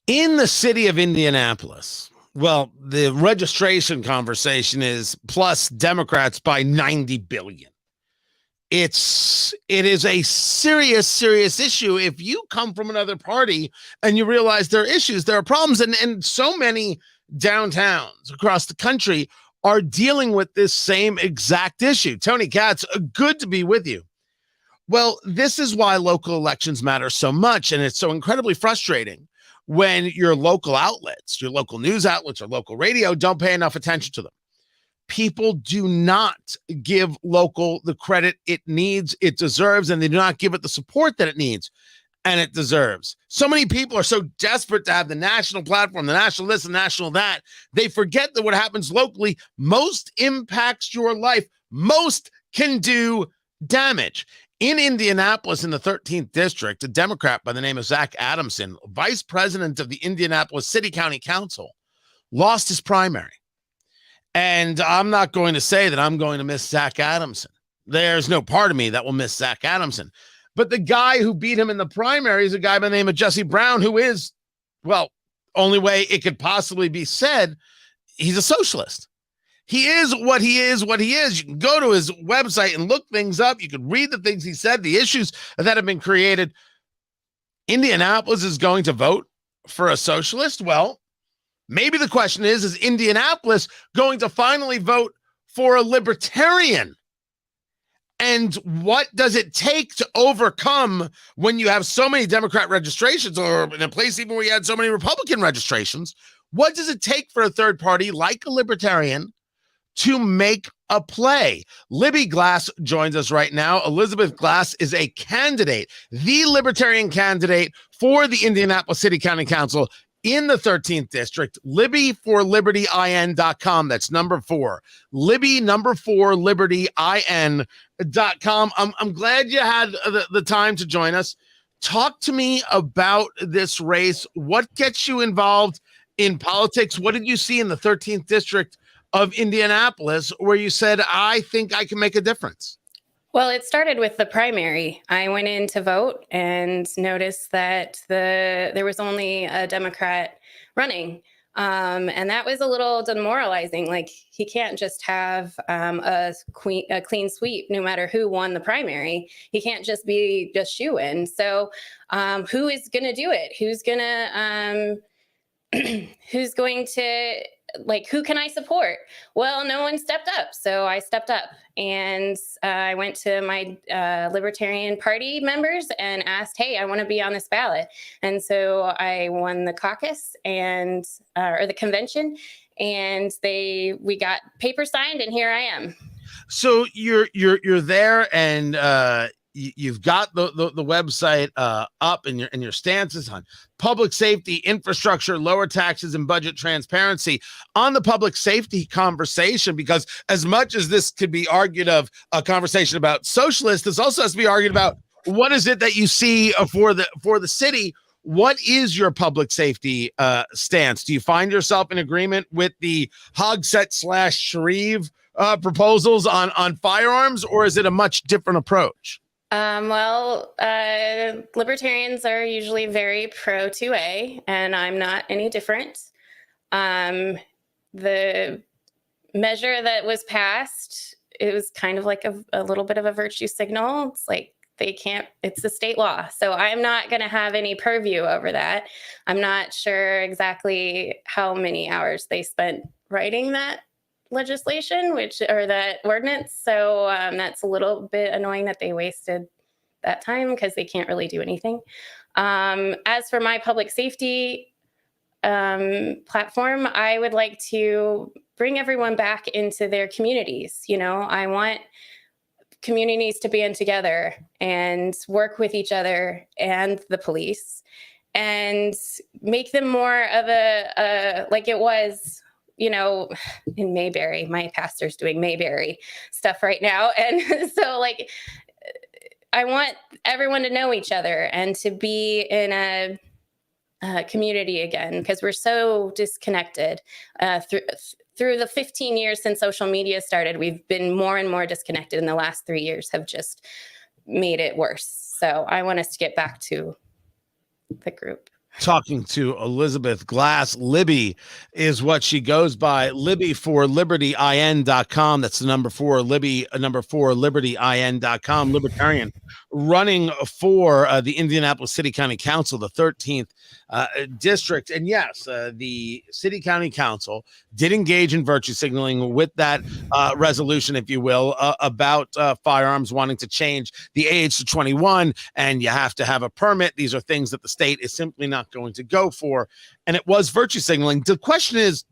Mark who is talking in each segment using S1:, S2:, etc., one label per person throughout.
S1: In the city of Indianapolis, well, the registration conversation is plus Democrats by 90 billion. It is a serious issue. If you come from another party and you realize there are issues, there are problems, and so many downtowns across the country are dealing with this same exact issue. Tony Katz, good to be with you. Well, this is why local elections matter so much, and it's so incredibly frustrating when your local outlets, your local news outlets or local radio don't pay enough attention to them. People do not give local the credit it needs, it deserves, and they do not give it the support that it needs and it deserves. So many people are so desperate to have the national platform, the national this and national that, they forget that what happens locally most impacts your life, most can do damage. In Indianapolis, in the 13th district, a Democrat by the name of Zach Adamson, vice president of the Indianapolis City-County Council, lost his primary. And I'm not going to say that I'm going to miss Zach Adamson. There's no part of me that will miss Zach Adamson. But the guy who beat him in the primary is a guy by the name of Jesse Brown, who is, well, only way it could possibly be said, he's a socialist. He is what he is, what he is. You can go to his website and look things up. You can read the things he said, the issues that have been created. Indianapolis is going to vote for a socialist. Well, maybe the question is Indianapolis going to finally vote for a libertarian? And what does it take to overcome when you have so many Democrat registrations, or in a place even where you had so many Republican registrations? What does it take for a third party like a libertarian to make a play? Libby Glass joins us right now. Elizabeth Glass is a candidate, the libertarian candidate for the Indianapolis City-County Council in the 13th district. Libby for LibertyIN.com. That's number 4. Libby number 4 LibertyIN.com. I'm glad you had the time to join us. Talk to me about this race. What gets you involved in politics? What did you see in the 13th district of Indianapolis where you said, I think I can make a difference?
S2: Well, it started with the primary. I went in to vote and noticed that there was only a Democrat running. And that was a little demoralizing. Like, he can't just have a clean sweep no matter who won the primary. He can't just be shoo-in. So who is going to do it? Who's going to, like, who can I support? Well, no one stepped up. So I stepped up and I went to my Libertarian Party members and asked, hey, I want to be on this ballot. And so I won the caucus and or the convention, and we got paper signed, and here I am.
S1: So you're there, and you've got the website up, and your stances on public safety, infrastructure, lower taxes, and budget transparency. On the public safety conversation, because as much as this could be argued of a conversation about socialists, this also has to be argued about what is it that you see for the city. What is your public safety stance? Do you find yourself in agreement with the Hogsett/Shreve proposals on firearms, or is it a much different approach?
S2: Well, libertarians are usually very pro 2A, and I'm not any different. The measure that was passed, it was kind of like a little bit of a virtue signal. It's like it's a state law. So I'm not going to have any purview over that. I'm not sure exactly how many hours they spent writing that legislation, or that ordinance. So that's a little bit annoying that they wasted that time, because they can't really do anything. As for my public safety platform, I would like to bring everyone back into their communities. I want communities to band together and work with each other and the police, and make them more of a like it was, in Mayberry. My pastor's doing Mayberry stuff right now. And so, like, I want everyone to know each other and to be in a community again, because we're so disconnected. Through the 15 years since social media started, we've been more and more disconnected, and the last 3 years have just made it worse. So I want us to get back to the group.
S1: talking to Elizabeth Glass. Libby is what she goes by. Libby for libertyin.com. That's the number 4, Libby, number 4, libertyin.com. Libertarian, running for the Indianapolis City-County Council, the 13th district. And yes, the City-County Council did engage in virtue signaling with that resolution, if you will, about firearms, wanting to change the age to 21, and you have to have a permit. These are things that the state is simply not going to go for. And it was virtue signaling. The question is,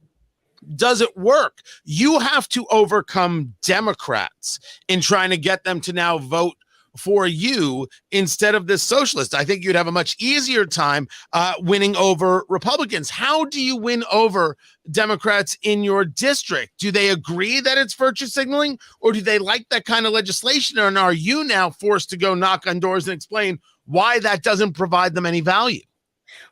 S1: does it work? You have to overcome Democrats in trying to get them to now vote for you instead of this socialist. I think you'd have a much easier time winning over Republicans. How do you win over Democrats in your district? Do they agree that it's virtue signaling, or do they like that kind of legislation? And are you now forced to go knock on doors and explain why that doesn't provide them any value?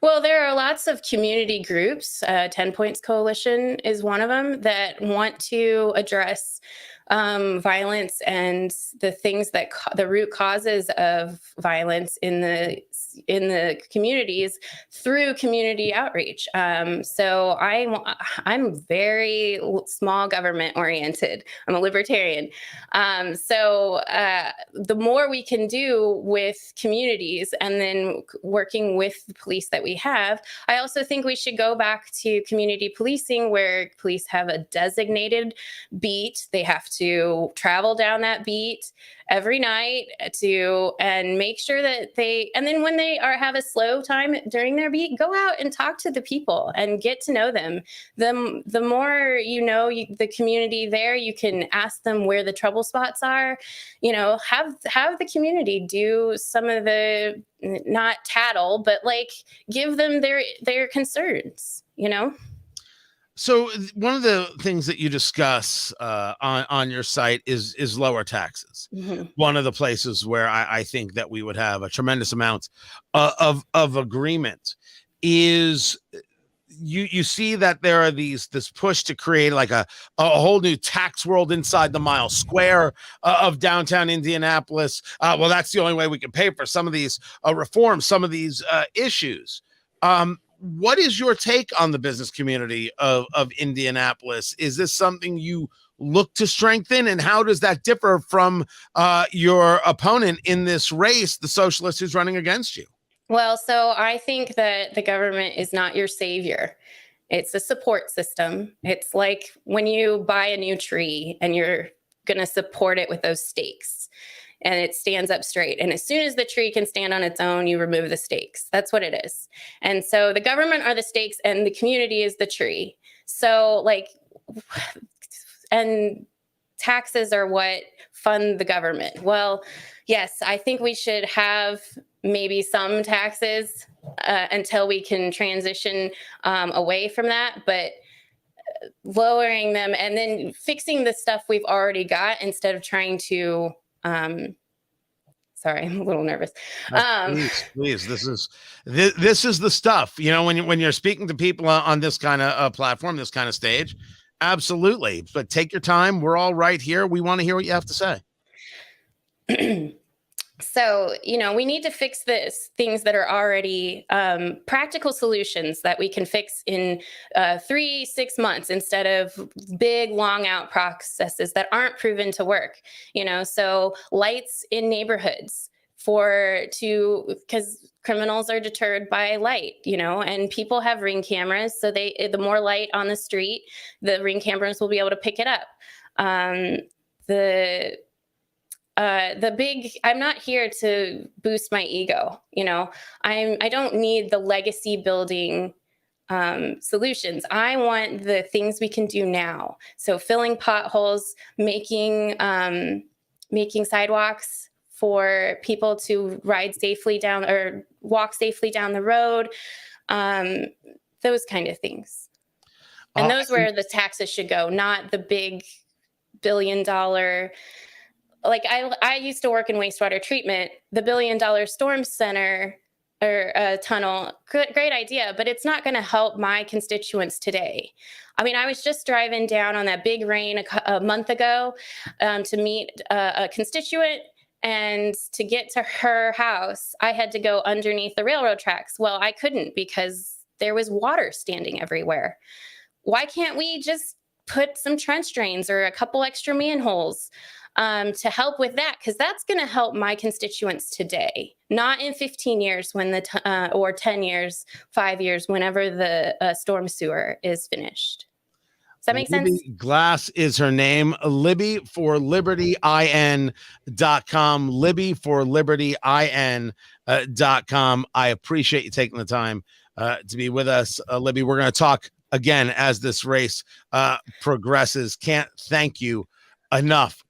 S2: Well, there are lots of community groups. 10 Points Coalition is one of them that want to address violence and the things that the root causes of violence in the communities through community outreach. So I'm very small government oriented. I'm a libertarian. So the more we can do with communities and then working with the police that we have, I also think we should go back to community policing, where police have a designated beat. They have to travel down that beat every night and make sure that and then when they have a slow time during their beat, go out and talk to the people and get to know them. The more you know the community there, you can ask them where the trouble spots are. Have the community do some of the, not tattle, but like give them their concerns.
S1: So one of the things that you discuss on your site is lower taxes. Mm-hmm. One of the places where I think that we would have a tremendous amount of agreement is you see that there are this push to create like a whole new tax world inside the mile square of downtown Indianapolis. Well, that's the only way we can pay for some of these reforms, some of these issues. What is your take on the business community of Indianapolis? Is this something you look to strengthen, and how does that differ from your opponent in this race, the socialist who's running against you?
S2: Well, so I think that the government is not your savior. It's a support system. It's like when you buy a new tree and you're going to support it with those stakes, and it stands up straight. And as soon as the tree can stand on its own, you remove the stakes. That's what it is. And so the government are the stakes and the community is the tree. So and taxes are what fund the government. Well, yes, I think we should have maybe some taxes until we can transition away from that. But lowering them and then fixing the stuff we've already got instead of trying to sorry, I'm a little nervous.
S1: Please, this is the stuff, when you're speaking to people on this kind of platform, this kind of stage. Absolutely. But take your time. We're all right here. We want to hear what you have to say.
S2: So, we need to fix things that are already practical solutions that we can fix in 3-6 months instead of big, long out processes that aren't proven to work. So lights in neighborhoods because criminals are deterred by light, and people have Ring cameras. So the more light on the street, the Ring cameras will be able to pick it up. I'm not here to boost my ego. I don't need the legacy building solutions. I want the things we can do now. So filling potholes, making sidewalks for people to ride safely down or walk safely down the road. Those kind of things. And those where the taxes should go, not the big $1 billion. Like I used to work in wastewater treatment. The $1 billion storm center or tunnel, great idea, but it's not going to help my constituents today. I mean, I was just driving down on that big rain a month ago to meet a constituent, And to get to her house, I had to go underneath the railroad tracks. Well, I couldn't because there was water standing everywhere. Why can't we just put some trench drains or a couple extra manholes to help with that? Because that's going to help my constituents today, not in 15 years when or 10 years, 5 years, whenever the storm sewer is finished. Does that make sense?
S1: Libby Glass is her name. Libby for libertyin.com. Libby for libertyin.com. I appreciate you taking the time to be with us, Libby. We're going to talk again as this race progresses. Can't thank you enough